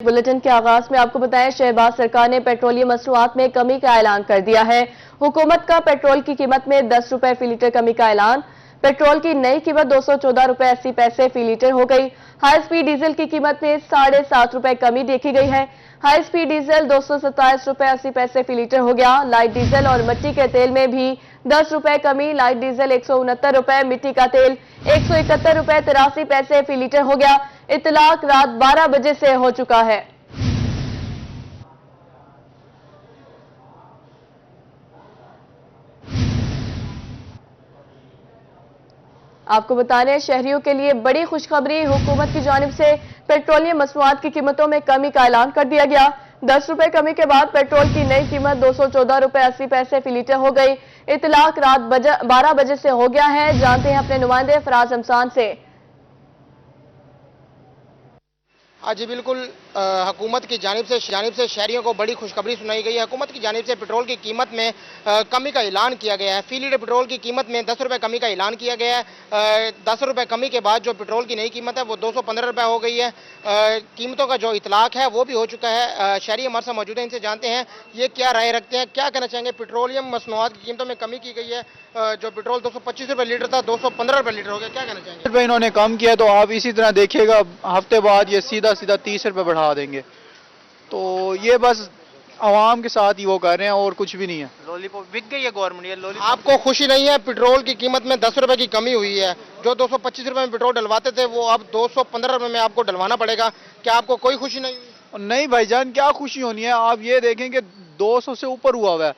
Bulletin के आगाज में आपको बताएं, शहबाज सरकार ने पेट्रोलियम मसनूआत में कमी का ऐलान कर दिया है। हुकूमत का पेट्रोल की कीमत में 10 रुपए फी लीटर कमी का ऐलान। पेट्रोल की नई कीमत 214 रुपए 80 पैसे फी लीटर हो गई। हाई स्पीड डीजल की कीमत में 7.5 रुपए कमी देखी गई है। हाई स्पीड डीजल 227 रुपए 80 पैसे फी लीटर हो गया। लाइट डीजल और मिट्टी के तेल में भी 10 रुपए कमी। लाइट डीजल 169 रुपए, मिट्टी का तेल 171 रुपए 83 पैसे फी लीटर हो गया। इतलाक रात 12 बजे से हो चुका है। आपको बता दें, शहरियों के लिए बड़ी खुशखबरी, हुकूमत की जानिब से पेट्रोलियम मसनूआत की कीमतों में कमी का ऐलान कर दिया गया। 10 रुपए कमी के बाद पेट्रोल की नई कीमत 214 रुपए 80 पैसे फी लीटर हो गई। इतलाक रात 12 बजे से हो गया है। जानते हैं अपने नुमाइंदे फराज रमजान से। हाँ जी बिल्कुल, हुकूमत की जानिब से शहरियों को बड़ी खुशखबरी सुनाई गई है। हुकूमत की जानिब से पेट्रोल की कीमत में कमी का ऐलान किया गया है। फी लीटर पेट्रोल की कीमत में 10 रुपए कमी का ऐलान किया गया है। 10 रुपए कमी के बाद जो पेट्रोल की नई कीमत है वो 215 रुपए हो गई है। कीमतों का जो इतलाक है वो भी हो चुका है। शहरी हमारे साथ मौजूद हैं, इनसे जानते हैं ये क्या राय रखते हैं, क्या कहना चाहेंगे। पेट्रोलियम मसनूआत की कीमतों में कमी की गई है, जो पेट्रोल 225 रुपए लीटर था 215 रुपए लीटर हो गया, क्या कहना चाहेंगे। इन्होंने कम किया तो आप इसी तरह देखिएगा, हफ्ते बाद ये सीधा 30 रुपए बढ़ा देंगे। तो ये बस आवाम के साथ ही वो कर रहे हैं और कुछ भी नहीं है। लॉलीपॉप बिक गई है गवर्नमेंट, ये लॉलीपॉप। आपको खुशी नहीं है पेट्रोल की कीमत में 10 रुपए की कमी हुई है? जो 225 रुपए में पेट्रोल डलवाते थे वो अब 215 रुपए में आपको डलवाना पड़ेगा, क्या आपको कोई खुशी नहीं हुई? नहीं भाईजान, क्या खुशी होनी है। आप ये देखें कि 200 से ऊपर हुआ हुआ है,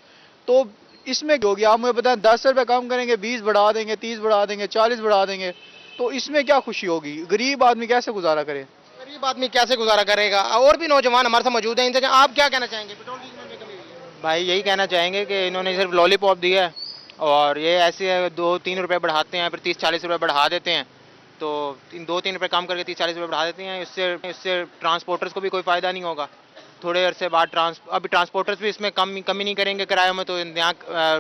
तो इसमें क्या होगी। आप मुझे बताएं, 10 रुपए कम करेंगे, 20 बढ़ा देंगे, 30 बढ़ा देंगे, 40 बढ़ा देंगे, तो इसमें क्या खुशी होगी। गरीब आदमी कैसे गुजारा करे? गरीब आदमी कैसे गुजारा करेगा। और भी नौजवान हमारे साथ मौजूद हैं, इनसे आप क्या कहना चाहेंगे। पेट्रोल की कीमत में कमी हुई है। भाई यही कहना चाहेंगे कि इन्होंने सिर्फ लॉलीपॉप दिया है और ये ऐसे 2-3 रुपए बढ़ाते हैं, फिर 30-40 रुपए बढ़ा देते हैं। तो 2-3 रुपए कम करके 30-40 रुपए बढ़ा देते हैं। इससे ट्रांसपोर्टर्स को भी कोई फायदा नहीं होगा। थोड़े अरसे बाद अभी ट्रांसपोर्टर्स भी इसमें कमी नहीं करेंगे किरायों में, तो यहाँ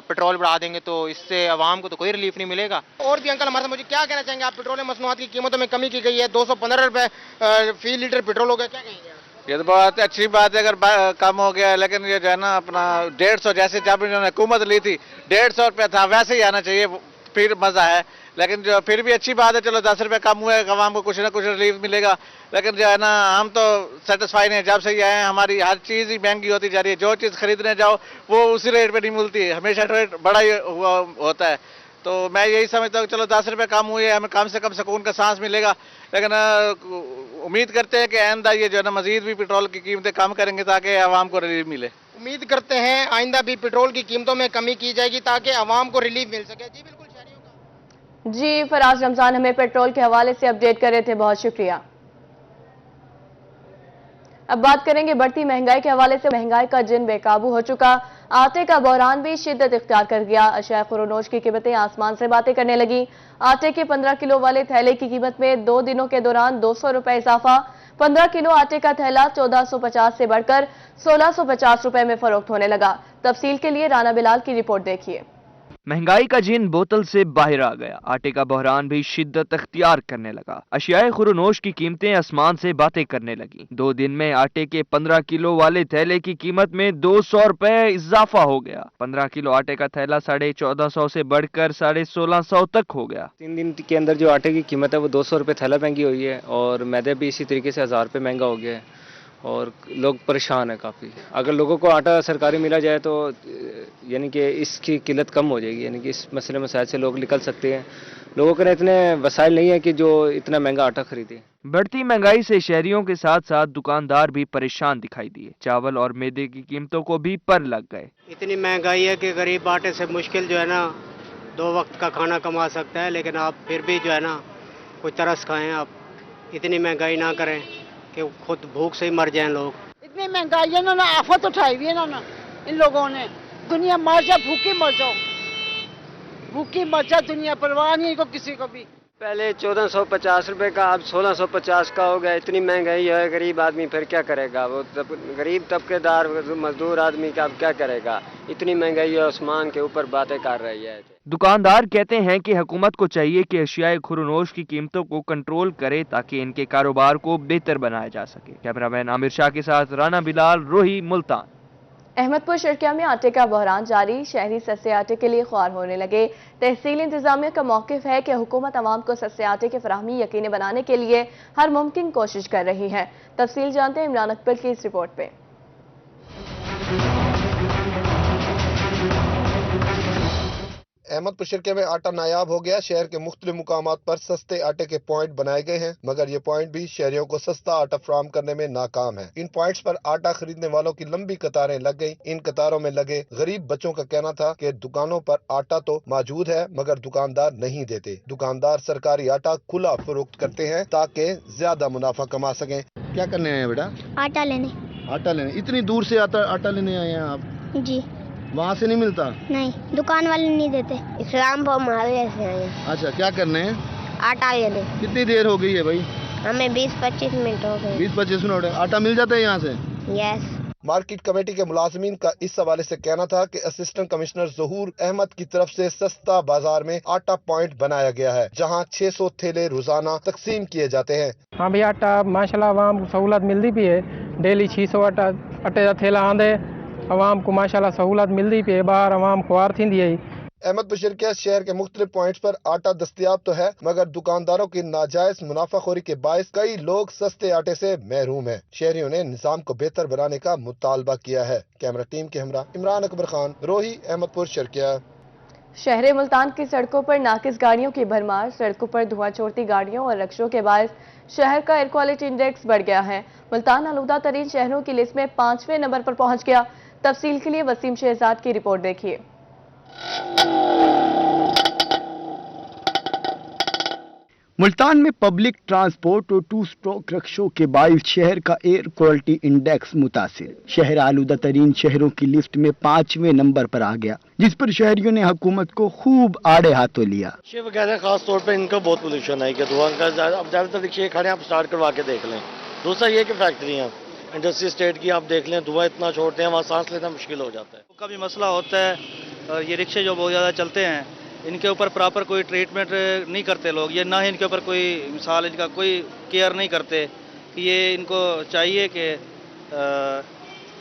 पेट्रोल बढ़ा देंगे, तो इससे आवाम को तो कोई रिलीफ नहीं मिलेगा। और भी अंकल हमारे साथ, मुझे क्या कहना चाहेंगे आप। पेट्रोल मसनूआत की कीमतों में कमी की गई है, 215 रुपए फी लीटर पेट्रोल हो गया, क्या कहेंगे आप? ये तो बहुत अच्छी बात है अगर कम हो गया, लेकिन ये जो है ना अपना 150, जैसे जब इन्होंने हुकूमत ली थी 150 रुपया था, वैसे ही आना चाहिए, फिर मजा है। लेकिन जो फिर भी अच्छी बात है, चलो 10 रुपए कम हुए, आवाम को कुछ ना कुछ रिलीफ मिलेगा। लेकिन जो है ना हम तो सेटिस्फाई नहीं, जब से ये आए हैं हमारी हर चीज़ ही महंगी होती जा रही है। जो चीज़ खरीदने जाओ वो उसी रेट पे नहीं मिलती है, हमेशा रेट बड़ा ही हुआ होता है। तो मैं यही समझता हूँ चलो 10 रुपए कम हुए, हमें कम से कम सुकून का सांस मिलेगा। लेकिन उम्मीद करते हैं कि आइंदा ये जो है ना मजीद भी पेट्रोल की कीमतें कम करेंगे ताकि आवाम को रिलीफ मिले। उम्मीद करते हैं आइंदा भी पेट्रोल की कीमतों में कमी की जाएगी ताकि आवाम को रिलीफ मिल सके। जी बिल्कुल, जी फराज रमजान हमें पेट्रोल के हवाले से अपडेट कर रहे थे, बहुत शुक्रिया। अब बात करेंगे बढ़ती महंगाई के हवाले से। महंगाई का जिन बेकाबू हो चुका, आटे का बहरान भी शिद्दत इख्तियार कर गया। अशिया खुरोनोश की कीमतें आसमान से बातें करने लगी। आटे के 15 किलो वाले थैले की कीमत में 2 दिनों के दौरान 200 रुपए इजाफा। 15 किलो आटे का थैला 1450 से बढ़कर 1650 रुपए में फरोख्त होने लगा। तफसील के लिए राना बिलाल की रिपोर्ट देखिए। महंगाई का जिन बोतल से बाहर आ गया, आटे का बहरान भी शिद्दत अख्तियार करने लगा। अशियाए खुरोनोश की कीमतें आसमान से बातें करने लगी। 2 दिन में आटे के 15 किलो वाले थैले की कीमत में 200 रुपए इजाफा हो गया। 15 किलो आटे का थैला 1450 से बढ़कर 1650 तक हो गया। 3 दिन के अंदर जो आटे की कीमत है वो 200 रुपये थैला महंगी हुई है, और मैदे भी इसी तरीके से 1000 रुपये महंगा हो गया है, और लोग परेशान है काफ़ी। अगर लोगों को आटा सरकारी मिला जाए तो यानी कि इसकी किल्लत कम हो जाएगी, यानी कि इस मसले मसाइल से लोग निकल सकते हैं। लोगों के इतने वसाइल नहीं है कि जो इतना महंगा आटा खरीदे। बढ़ती महंगाई से शहरियों के साथ साथ दुकानदार भी परेशान दिखाई दिए। चावल और मैदे की कीमतों को भी पर लग गए। इतनी महंगाई है कि गरीब आटे से मुश्किल जो है ना 2 वक्त का खाना कमा सकता है, लेकिन आप फिर भी जो है ना कोई तरस खाएं। आप इतनी महंगाई ना करें कि खुद भूख से ही मर जाएं लोग। इतनी महंगाई है ना, आफत उठाई हुई है ना इन लोगों ने। दुनिया मर जाए, भूखी मर जाओ, भूखी मर जाए दुनिया, परवाह नहीं को किसी को भी। पहले 1450 रुपए का, अब 1650 का हो गया। इतनी महंगाई है, गरीब आदमी फिर क्या करेगा? वो गरीब तबकेदार मजदूर आदमी का अब क्या करेगा? इतनी महंगाई है, आसमान के ऊपर बातें कर रही है। दुकानदार कहते हैं कि हुकूमत को चाहिए कि अशियाए खुरनोश की कीमतों को कंट्रोल करे ताकि इनके कारोबार को बेहतर बनाया जा सके। कैमरामैन आमिर शाह के साथ राना बिलाल, रोही, मुल्तान। अहमदपुर शर्किया में आटे का बहरान जारी, शहरी सस्ते आटे के लिए ख्वार होने लगे। तहसील इंतजामिया का मौक़िफ़ है कि हुकूमत अवाम को सस्ते आटे की फराहमी यकीनी बनाने के लिए हर मुमकिन कोशिश कर रही है। तफसील जानते हैं इमरान अकबर की इस रिपोर्ट पे। अहमदपुर शर्किया में आटा नायाब हो गया। शहर के मुख्तलिफ मुकामात पर सस्ते आटे के पॉइंट बनाए गए हैं, मगर ये पॉइंट भी शहरियों को सस्ता आटा फराहम करने में नाकाम है। इन पॉइंट्स पर आटा खरीदने वालों की लंबी कतारें लग गई। इन कतारों में लगे गरीब बच्चों का कहना था कि दुकानों पर आटा तो मौजूद है मगर दुकानदार नहीं देते। दुकानदार सरकारी आटा खुला फरोख्त करते हैं ताकि ज्यादा मुनाफा कमा सकें। क्या करने आए हैं बेटा? आटा लेने। आटा लेने? इतनी दूर से आटा लेने आए हैं आप? जी। वहाँ से नहीं मिलता? नहीं, दुकान वाले नहीं देते। इस्लामपुर मोहल्ले से आए। अच्छा, क्या करने हैं? आटा लेने। कितनी देर हो गई है भाई? हमें 20-25 मिनट हो गए। 20-25 मिनट? आटा मिल जाता है यहाँ से? यस। मार्केट कमेटी के मुलाजमीन का इस हवाले से कहना था कि असिस्टेंट कमिश्नर ज़हूर अहमद की तरफ से सस्ता बाजार में आटा पॉइंट बनाया गया है, जहाँ 600 थैले रोजाना तकसीम किए जाते हैं। हाँ भाई, आटा माशाल्लाह आवाम को सहूलत मिलती भी है। डेली 600 आटे का थैला आंदे, आवाम को माशाल्लाह सहूलत मिलती भी है। बाहर आवाम ख्वार थी है। अहमदपुर शर्किया शहर के मुख्तलिफ पॉइंट्स पर आटा दस्तयाब तो है मगर दुकानदारों की नाजायज मुनाफाखोरी के बायस कई लोग सस्ते आटे से महरूम हैं। शहरियों ने निजाम को बेहतर बनाने का मुतालबा किया है। कैमरा टीम के हमरा इमरान अकबर खान, रोही, अहमदपुर शर्किया। शहर मुल्तान की सड़कों पर नाकिस गाड़ियों की भरमार, सड़कों पर धुआं छोड़ती गाड़ियों और रक्षों के बायस शहर का एयर क्वालिटी इंडेक्स बढ़ गया है। मुल्तान आलूदा तरीन शहरों की लिस्ट में 5वें नंबर पर पहुंच गया। तफसील के लिए वसीम शहजाद की रिपोर्ट देखिए। मुल्तान में पब्लिक ट्रांसपोर्ट और 2 स्ट्रोक रक्षों के बायस शहर का एयर क्वालिटी इंडेक्स मुतासिर। शहर आलूदा तरीन शहरों की लिस्ट में 5वें नंबर पर आ गया, जिस पर शहरियों ने हुकूमत को खूब आड़े हाथों लिया। रिक्शे वगैरह खास तौर पर इनका बहुत पोल्यूशन है कि धुआं का अब ज्यादातर रिक्शे खड़े आप स्टार्ट करवा के देख लें। दूसरा ये कि फैक्ट्रियाँ इंडस्ट्री स्टेट की आप देख लें, धुआं इतना छोड़ते हैं, वहाँ सांस लेना मुश्किल हो जाता है। का भी मसला होता है और ये रिक्शे जो बहुत ज़्यादा चलते हैं इनके ऊपर प्रॉपर कोई ट्रीटमेंट नहीं करते लोग, ये ना ही इनके ऊपर कोई मिसाल इनका कोई केयर नहीं करते कि ये इनको चाहिए कि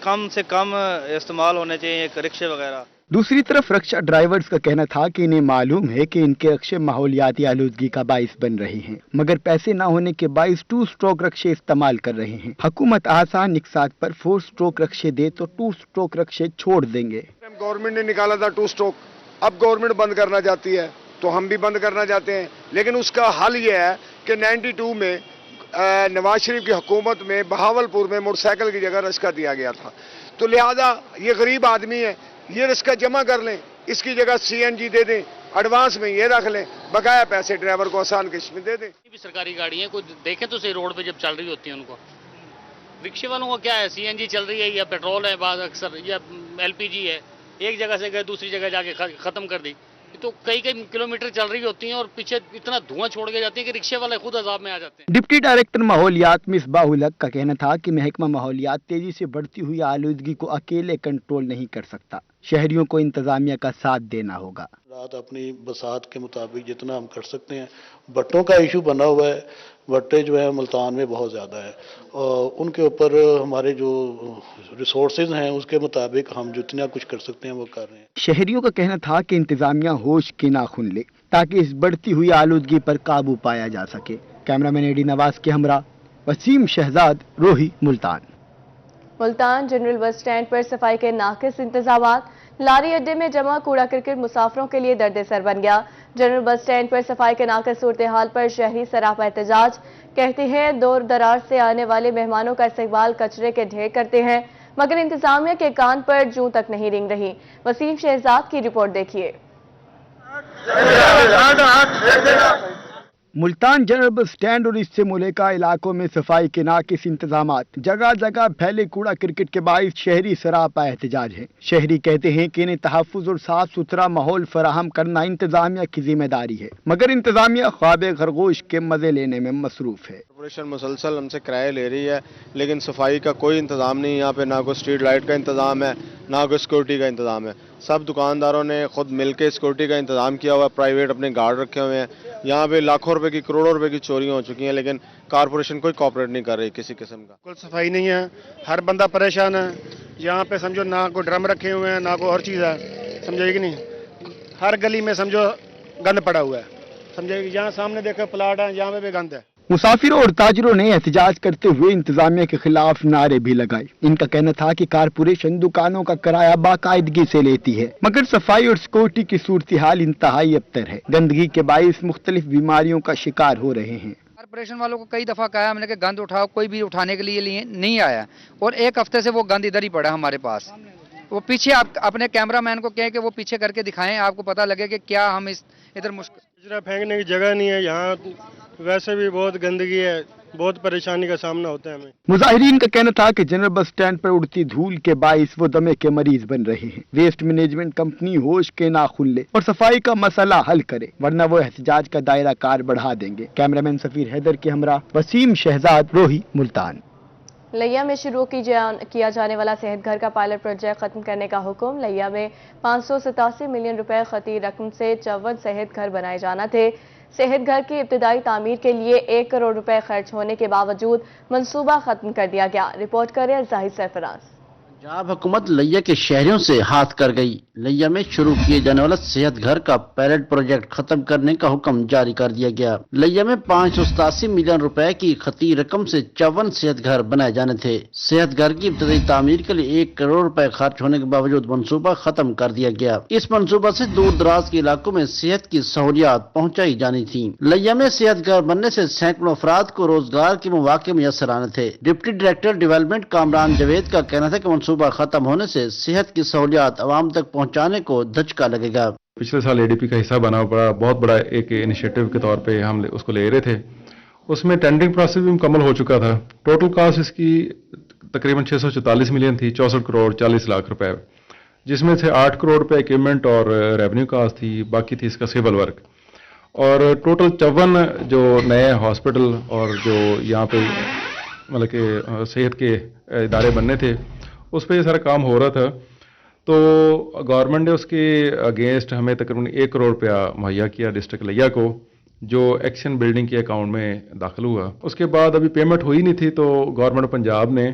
कम से कम इस्तेमाल होने चाहिए एक रिक्शे वगैरह। दूसरी तरफ रक्षा ड्राइवर्स का कहना था कि इन्हें मालूम है कि इनके रक्षे माहौलियाती आलूदगी का बाइस बन रहे हैं, मगर पैसे न होने के बाइस 2 स्ट्रोक रक्षे इस्तेमाल कर रहे हैं। हुकूमत आसान निकसात पर 4 स्ट्रोक रक्षे दे तो 2 स्ट्रोक रक्षे छोड़ देंगे। गवर्नमेंट ने निकाला था 2 स्ट्रोक, अब गवर्नमेंट बंद करना चाहती है तो हम भी बंद करना चाहते हैं, लेकिन उसका हल ये है कि 92 में नवाज शरीफ की हुकूमत में बहावलपुर में मोटरसाइकिल की जगह रिक्शा दिया गया था, तो लिहाजा ये गरीब आदमी है, ये रिक्शा जमा कर लें, इसकी जगह CNG दे दें, एडवांस में ये रख लें, बकाया पैसे ड्राइवर को आसान किस्त में दे दें। भी सरकारी गाड़ी है, कोई देखें तो सही रोड पे जब चल रही होती है उनको। रिक्शे वालों को क्या है, CNG चल रही है या पेट्रोल है बाद अक्सर या LPG है, एक जगह से गए दूसरी जगह जाके खत्म कर दी, तो कई किलोमीटर चल रही होती हैं और पीछे इतना धुआं छोड़ के जाती है कि रिक्शे वाले खुद अजाब में आ जाते हैं। डिप्टी डायरेक्टर माहौलियात मिसबाहुल हक का कहना था कि महकमा माहौलियात तेजी से बढ़ती हुई आलूदगी को अकेले कंट्रोल नहीं कर सकता, शहरियों को इंतजामिया का साथ देना होगा। रात अपनी बसात के मुताबिक जितना हम कर सकते हैं। भट्टों का इशू बना हुआ है, भट्टे जो है मुल्तान में बहुत ज़्यादा है और उनके ऊपर हमारे जो रिसोर्सेज हैं उसके मुताबिक हम जितना कुछ कर सकते हैं वो कर रहे हैं। शहरियों का कहना था कि इंतजामिया होश के नाखुन ले ताकि इस बढ़ती हुई आलूदगी पर काबू पाया जा सके। कैमरामैन AD नवाज के हमरा वसीम शहजाद, रोही, Multan. Multan general bus stand पर सफाई के नाकिस इंतजामात, लारी अड्डे में जमा कूड़ा करकट मुसाफिरों के लिए दर्द सर बन गया। जनरल बस स्टैंड पर सफाई के नाकिस सूरत हाल पर शहरी सरापा एहतजाज, कहते हैं दूर दराज से आने वाले मेहमानों का इस्तकबाल कचरे के ढेर करते हैं, मगर इंतजामिया के कान पर जूं तक नहीं रिंग रही। वसीम शहजाद की रिपोर्ट देखिए। मुल्तान जनरल बस स्टैंड और इससे मुलेका इलाकों में सफाई के नाकिस इंतजामात, जगह जगह फैले कूड़ा क्रिकेट के बाइस शहरी सरापा एहतजाज है। शहरी कहते हैं कि इन्हें तहफ्फुज और साफ सुथरा माहौल फराहम करना इंतजामिया की जिम्मेदारी है, मगर इंतजामिया ख्वाब खरगोश के मजे लेने में मसरूफ है। कॉर्पोरेशन मुसलसल हमसे किराए ले रही है, लेकिन सफाई का कोई इंतजाम नहीं। यहाँ पे ना कोई स्ट्रीट लाइट का इंतजाम है, ना कोई सिक्योरिटी का इंतजाम है। सब दुकानदारों ने खुद मिलकर सिक्योरिटी का इंतजाम किया हुआ है, प्राइवेट अपने गार्ड रखे हुए हैं। यहाँ पे लाखों रुपए की, करोड़ों रुपए की चोरियां हो चुकी हैं, लेकिन कॉर्पोरेशन कोई कॉपरेट नहीं कर रही किसी किस्म का। बिल्कुल सफाई नहीं है, हर बंदा परेशान है। यहाँ पे समझो ना कोई ड्रम रखे हुए हैं, ना कोई हर चीज़ है, समझेगी कि नहीं। हर गली में समझो गंद पड़ा हुआ है, समझेगी। यहाँ सामने देखो प्लाट है, यहाँ पे भी गंद है। मुसाफिरों और ताजरों ने एहतजाज करते हुए इंतजामिया के खिलाफ नारे भी लगाए। इनका कहना था कि कारपोरेशन दुकानों का किराया बाकायदगी से लेती है, मगर सफाई और सिक्योरिटी की सूरत हाल इंतहाई अबतर है। गंदगी के बाइस मुख्तलिफ बीमारियों का शिकार हो रहे हैं। कारपोरेशन वालों को कई दफा कहा हमने कि गंद उठाओ, कोई भी उठाने के लिए नहीं आया, और एक हफ्ते से वो गंद इधर ही पड़ा हमारे पास। वो पीछे आप अपने कैमरामैन को कहें कि वो पीछे करके दिखाएं, आपको पता लगे कि क्या हम इस इधर मुश्किल। कचरा फेंकने की जगह नहीं है यहाँ, वैसे भी बहुत गंदगी है, बहुत परेशानी का सामना होता है हमें। मुजाहिरीन का कहना था कि जनरल बस स्टैंड पर उड़ती धूल के बाइस वो दमे के मरीज बन रहे हैं। वेस्ट मैनेजमेंट कंपनी होश के नाखुन ले और सफाई का मसला हल करे, वरना वो एहतजाज का दायरा कार बढ़ा देंगे। कैमरामैन सफीर हैदर के हमरा वसीम शहजाद, रोही, मुल्तान। लिया में शुरू किया जाने वाला सेहत घर का पायलट प्रोजेक्ट खत्म करने का हुक्म। लिया में 587 मिलियन रुपए खती रकम से 54 सेहत घर बनाए जाना थे। सेहत घर की इब्तिदाई तामीर के लिए 1 करोड़ रुपए खर्च होने के बावजूद मंसूबा खत्म कर दिया गया। रिपोर्ट करें जाहिद सरफराज। पंजाब हुकूमत लिया के शहरियों से हाथ कर गई। लिया में शुरू किए जाने वाला सेहत घर का पायलट प्रोजेक्ट खत्म करने का हुक्म जारी कर दिया गया। लिया में 587 मिलियन रुपए की खती रकम से 54 सेहत घर बनाए जाने थे। सेहत घर की इब्तदाई तामीर के लिए 1 करोड़ रुपए खर्च होने के बावजूद मंसूबा खत्म कर दिया गया। इस मंसूबा से दूर दराज के इलाकों में सेहत की सहूलियात पहुँचाई जानी थी। लिया में सेहत घर बनने से सैकड़ों अफराद को रोजगार के मौके मुयसर आने थे। Deputy director development Kamran Javed का कहना था कि मंसूबा खत्म होने से सेहत की सहूलियात आवाम तक पहुंचाने को धचका लगेगा। पिछले साल एडीपी का हिस्सा बना पड़ा, बहुत बड़ा एक इनिशिएटिव के तौर पे हम उसको ले रहे थे। उसमें टेंडरिंग प्रोसेस भी मुकम्मल हो चुका था। टोटल कॉस्ट इसकी तकरीबन 644 मिलियन थी, 64 करोड़ 40 लाख रुपए, जिसमें से 8 करोड़ रुपए इक्विपमेंट और रेवेन्यू कॉस्ट थी, बाकी थी इसका सिविल वर्क। और टोटल 54 जो नए हॉस्पिटल और जो यहाँ पे मतलब कि सेहत के इदारे बनने थे, उस पर ये सारा काम हो रहा था। तो गवर्नमेंट ने उसके अगेंस्ट हमें तकरीबन 1 करोड़ रुपया मुहैया किया डिस्ट्रिक्ट लिया को, जो एक्शन बिल्डिंग के अकाउंट में दाखिल हुआ। उसके बाद अभी पेमेंट हुई नहीं थी, तो गवर्नमेंट पंजाब ने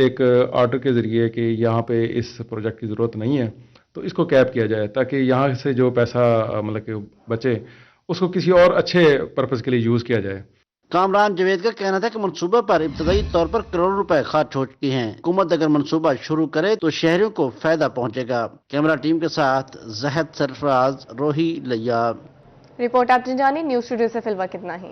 एक ऑर्डर के जरिए कि यहाँ पे इस प्रोजेक्ट की ज़रूरत नहीं है, तो इसको कैप किया जाए, ताकि यहाँ से जो पैसा मतलब कि बचे उसको किसी और अच्छे पर्पज़ के लिए यूज़ किया जाए। कामरान जावेद का कहना था कि मंसूबे पर इब्तदाई तौर पर करोड़ों रुपए खर्च हो चुके हैं। हुकूमत अगर मंसूबा शुरू करे तो शहरियों को फायदा पहुंचेगा। कैमरा टीम के साथ जाहिद सरफराज, रोही, लिया। रिपोर्ट आपने जानी। न्यूज़ स्टूडियो से फिलहाल इतना ही।